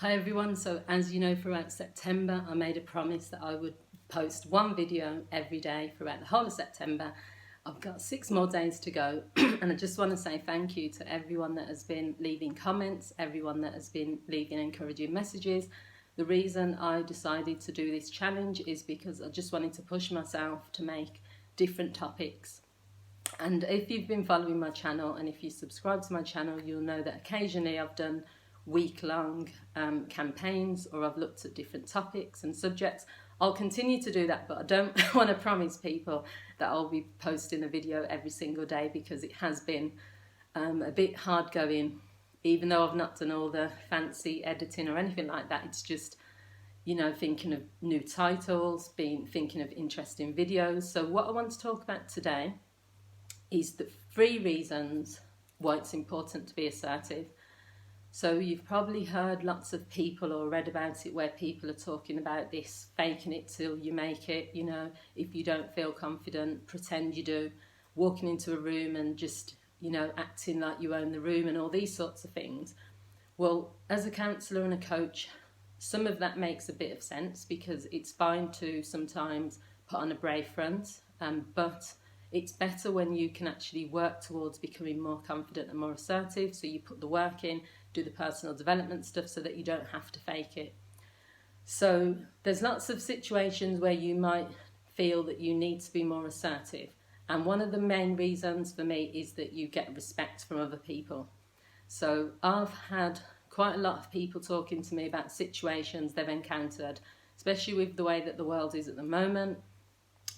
Hi everyone, so as you know, throughout September I made a promise that I would post one video every day throughout the whole of September. I've got 6 more days to go and I just want to say thank you to everyone that has been leaving comments, everyone that has been leaving encouraging messages. The reason I decided to do this challenge is because I just wanted to push myself to make different topics. And if you've been following my channel and if you subscribe to my channel, you'll know that occasionally I've done week-long campaigns, or I've looked at different topics and subjects. I'll continue to do that, but I don't want to promise people that I'll be posting a video every single day, because it has been a bit hard going. Even though I've not done all the fancy editing or anything like that, it's just, you know, thinking of new titles, thinking of interesting videos. So what I want to talk about today is the 3 reasons why it's important to be assertive. So you've probably heard lots of people or read about it where people are talking about this, faking it till you make it, you know, if you don't feel confident, pretend you do, walking into a room and just, you know, acting like you own the room and all these sorts of things. Well, as a counsellor and a coach, some of that makes a bit of sense, because it's fine to sometimes put on a brave front, but it's better when you can actually work towards becoming more confident and more assertive. So you put the work in, do the personal development stuff so that you don't have to fake it. So there's lots of situations where you might feel that you need to be more assertive. And one of the main reasons for me is that you get respect from other people. So I've had quite a lot of people talking to me about situations they've encountered, especially with the way that the world is at the moment.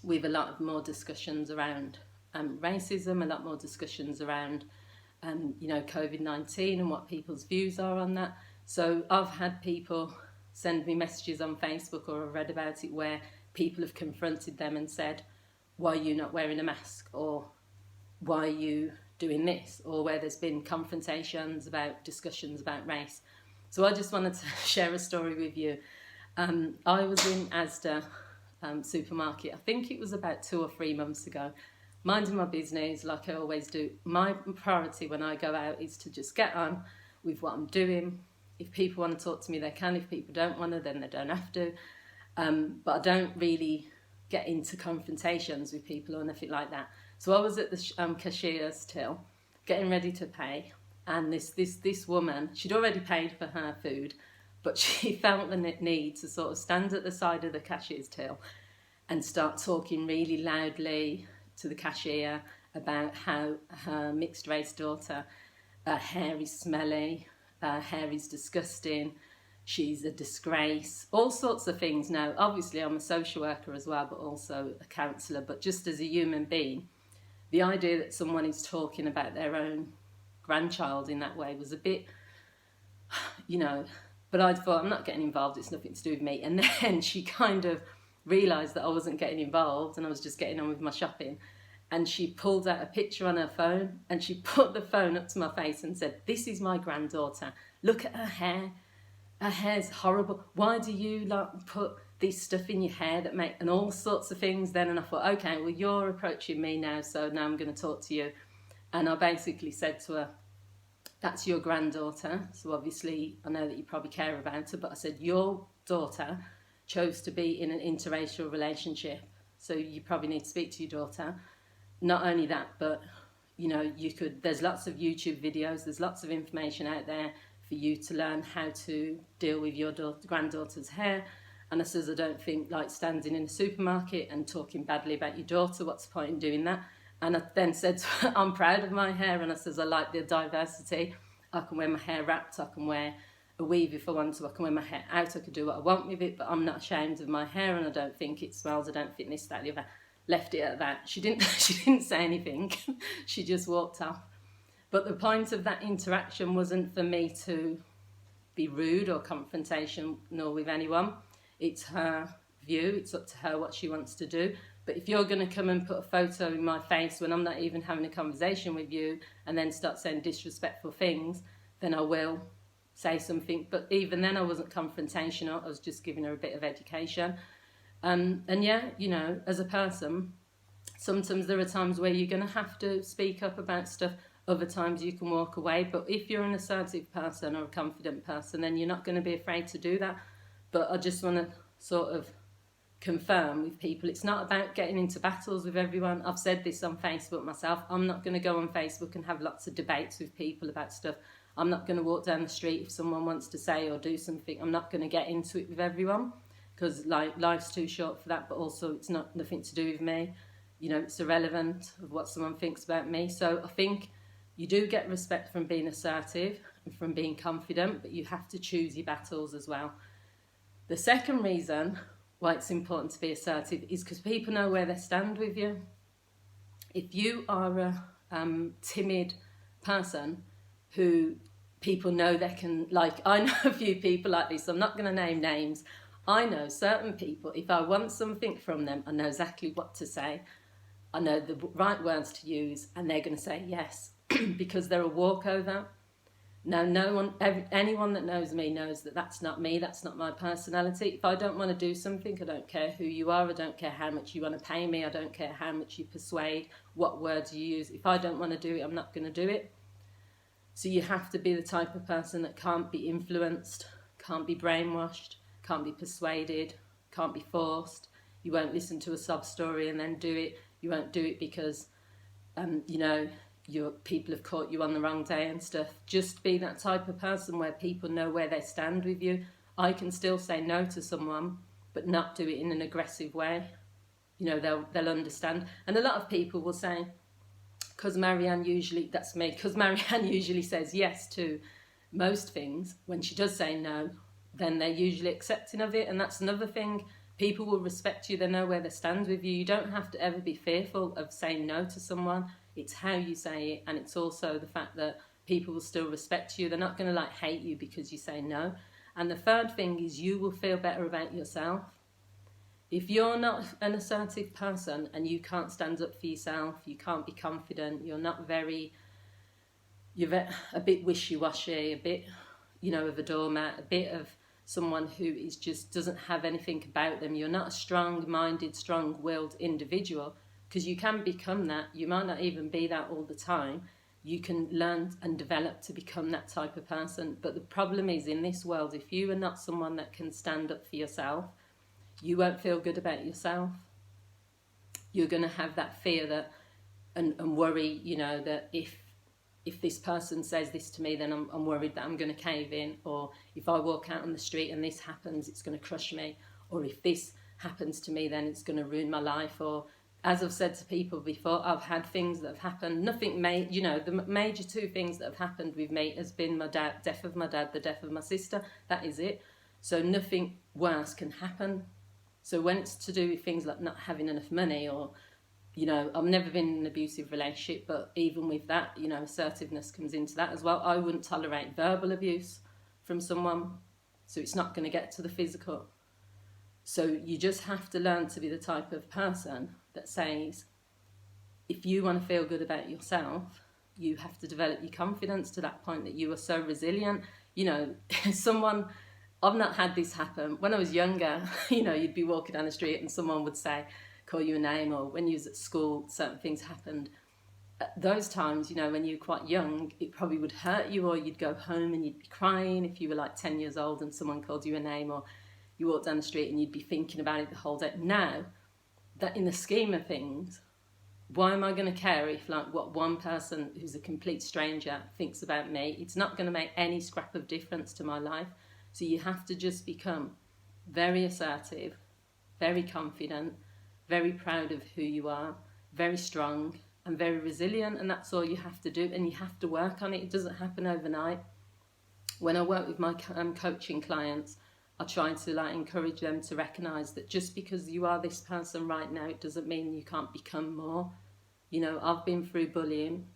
With a lot of more discussions around racism, a lot more discussions around you know, COVID-19 and what people's views are on that. So I've had people send me messages on Facebook, or I've read about it, where people have confronted them and said, why are you not wearing a mask, or why are you doing this, or where there's been confrontations about discussions about race. So I just wanted to share a story with you. I was in Asda supermarket, I think it was about 2 or 3 months ago, minding my business like I always do. My priority when I go out is to just get on with what I'm doing. If people want to talk to me, they can. If people don't want to, then they don't have to. But I don't really get into confrontations with people or anything like that. So I was at the cashier's till, getting ready to pay, and this woman, she'd already paid for her food, but she felt the need to sort of stand at the side of the cashier's till and start talking really loudly to the cashier about how her mixed race daughter, her hair is smelly, her hair is disgusting, she's a disgrace, all sorts of things. Now, obviously I'm a social worker as well, but also a counsellor, but just as a human being, the idea that someone is talking about their own grandchild in that way was a bit, you know, but I thought, I'm not getting involved, it's nothing to do with me. And then she kind of realised that I wasn't getting involved and I was just getting on with my shopping. And she pulled out a picture on her phone and she put the phone up to my face and said, this is my granddaughter. Look at her hair. Her hair's horrible. Why do you like put this stuff in your hair that make, and all sorts of things then? And I thought, okay, well, you're approaching me now, so now I'm going to talk to you. And I basically said to her, that's your granddaughter, so obviously I know that you probably care about her, but I said, your daughter chose to be in an interracial relationship, so you probably need to speak to your daughter. Not only that, but you know, there's lots of YouTube videos, there's lots of information out there for you to learn how to deal with your granddaughter's hair. And I says, I don't think like standing in a supermarket and talking badly about your daughter, what's the point in doing that? And I then said to her, I'm proud of my hair, and I says, I like the diversity. I can wear my hair wrapped, I can wear a weave if I want to, I can wear my hair out, I can do what I want with it, but I'm not ashamed of my hair, and I don't think it smells, I don't think this, that, the other. Left it at that. She didn't say anything. She just walked off. But the point of that interaction wasn't for me to be rude or confrontational with anyone. It's her view, it's up to her what she wants to do. But if you're going to come and put a photo in my face when I'm not even having a conversation with you and then start saying disrespectful things, then I will say something. But even then I wasn't confrontational, I was just giving her a bit of education. And yeah, you know, as a person, sometimes there are times where you're going to have to speak up about stuff. Other times you can walk away. But if you're an assertive person or a confident person, then you're not going to be afraid to do that. But I just want to sort of confirm with people, it's not about getting into battles with everyone. I've said this on Facebook myself. I'm not going to go on Facebook and have lots of debates with people about stuff. I'm not going to walk down the street if someone wants to say or do something. I'm not going to get into it with everyone, because life's too short for that. But also it's nothing to do with me. It's irrelevant of what someone thinks about me. So I think you do get respect from being assertive and from being confident, but you have to choose your battles as well. The second reason why it's important to be assertive is because people know where they stand with you. If you are a timid person who people know they can, I know a few people like this, I'm not going to name names. I know certain people, if I want something from them, I know exactly what to say. I know the right words to use, and they're going to say yes because they're a walkover. Now, anyone that knows me knows that that's not me, that's not my personality. If I don't want to do something, I don't care who you are, I don't care how much you want to pay me, I don't care how much you persuade, what words you use. If I don't want to do it, I'm not going to do it. So you have to be the type of person that can't be influenced, can't be brainwashed, can't be persuaded, can't be forced. You won't listen to a sob story and then do it. You won't do it because, people have caught you on the wrong day and stuff. Just be that type of person where people know where they stand with you. I can still say no to someone, but not do it in an aggressive way. They'll understand. And a lot of people will say, because Marianne usually says yes to most things, when she does say no, then they're usually accepting of it. And that's another thing. People will respect you. They know where they stand with you. You don't have to ever be fearful of saying no to someone. It's how you say it, and it's also the fact that people will still respect you. They're not going to hate you because you say no. And the third thing is you will feel better about yourself. If you're not an assertive person and you can't stand up for yourself, you can't be confident, you're a bit wishy-washy, a bit, of a doormat, a bit of someone who is just doesn't have anything about them. You're not a strong-minded, strong-willed individual, because you can become that. You might not even be that all the time. You can learn and develop to become that type of person. But the problem is, in this world, if you are not someone that can stand up for yourself, you won't feel good about yourself. You're going to have that fear that and worry, that if this person says this to me, then I'm worried that I'm going to cave in. Or if I walk out on the street and this happens, it's going to crush me. Or if this happens to me, then it's going to ruin my life. Or, as I've said to people before, I've had things that have happened. Nothing the major two things that have happened with me has been death of my dad, the death of my sister. That is it. So nothing worse can happen. So when it's to do with things like not having enough money, or, I've never been in an abusive relationship, but even with that, assertiveness comes into that as well. I wouldn't tolerate verbal abuse from someone, so it's not going to get to the physical. So you just have to learn to be the type of person that says, if you want to feel good about yourself, you have to develop your confidence to that point that you are so resilient. I've not had this happen. When I was younger, you'd be walking down the street and someone would call you a name, or when you was at school, certain things happened. At those times, when you were quite young, it probably would hurt you, or you'd go home and you'd be crying if you were 10 years old and someone called you a name, or you walked down the street and you'd be thinking about it the whole day. Now, that in the scheme of things, why am I going to care if what one person who's a complete stranger thinks about me? It's not going to make any scrap of difference to my life. So you have to just become very assertive, very confident, very proud of who you are, very strong and very resilient, and that's all you have to do, and you have to work on it. It doesn't happen overnight. When I work with my coaching clients, I try to encourage them to recognise that just because you are this person right now, it doesn't mean you can't become more. I've been through bullying,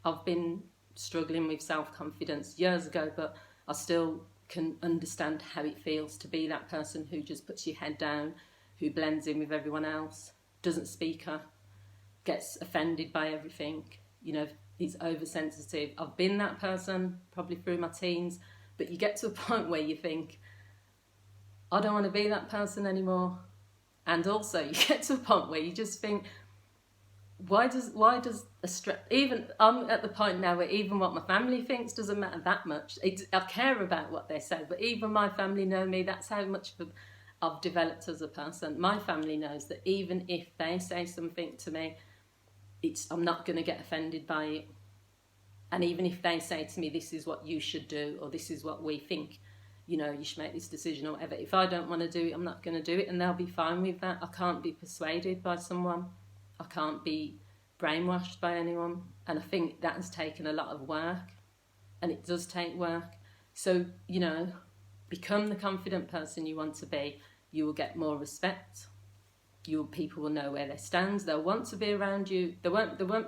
I've been struggling with self-confidence years ago, but I still can understand how it feels to be that person who just puts your head down, who blends in with everyone else, doesn't speak up, gets offended by everything, is oversensitive. I've been that person probably through my teens, but you get to a point where you think, I don't want to be that person anymore. And also you get to a point where you just think, even I'm at the point now where even what my family thinks doesn't matter that much. I care about what they say, but even my family know me. That's how much I've developed as a person. My family knows that even if they say something to me, I'm not going to get offended by it. And even if they say to me, this is what you should do, or this is what we think, you should make this decision or whatever. If I don't want to do it, I'm not going to do it, and they'll be fine with that. I can't be persuaded by someone. I can't be brainwashed by anyone. And I think that has taken a lot of work, and it does take work. So, become the confident person you want to be. You will get more respect. People will know where they stand. They'll want to be around you.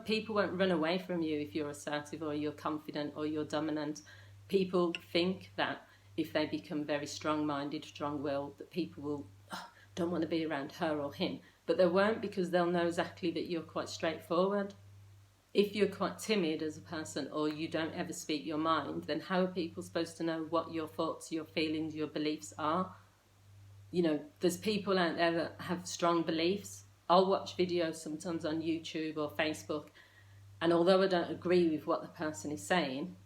People won't run away from you if you're assertive or you're confident or you're dominant. People think that if they become very strong-minded, strong-willed, that people will don't want to be around her or him. But they won't, because they'll know exactly that you're quite straightforward. If you're quite timid as a person, or you don't ever speak your mind, then how are people supposed to know what your thoughts, your feelings, your beliefs are? There's people out there that have strong beliefs. I'll watch videos sometimes on YouTube or Facebook, and although I don't agree with what the person is saying,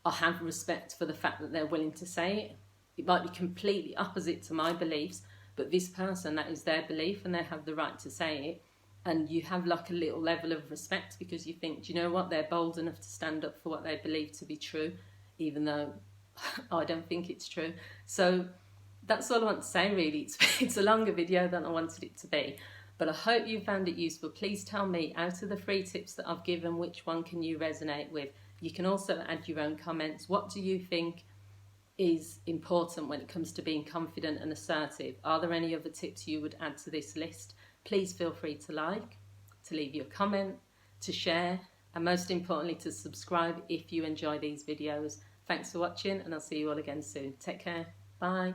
I have respect for the fact that they're willing to say it. It might be completely opposite to my beliefs, but this person, that is their belief, and they have the right to say it. And you have like a little level of respect, because you think, do you know what, they're bold enough to stand up for what they believe to be true, even though I don't think it's true. So that's all I want to say, really. It's a longer video than I wanted it to be, but I hope you found it useful. Please tell me, out of the 3 tips that I've given, which one can you resonate with? You can also add your own comments. What do you think is important when it comes to being confident and assertive? Are there any other tips you would add to this list? Please feel free to like, to leave your comment, to share, and most importantly, to subscribe if you enjoy these videos. Thanks for watching, and I'll see you all again soon. Take care. Bye.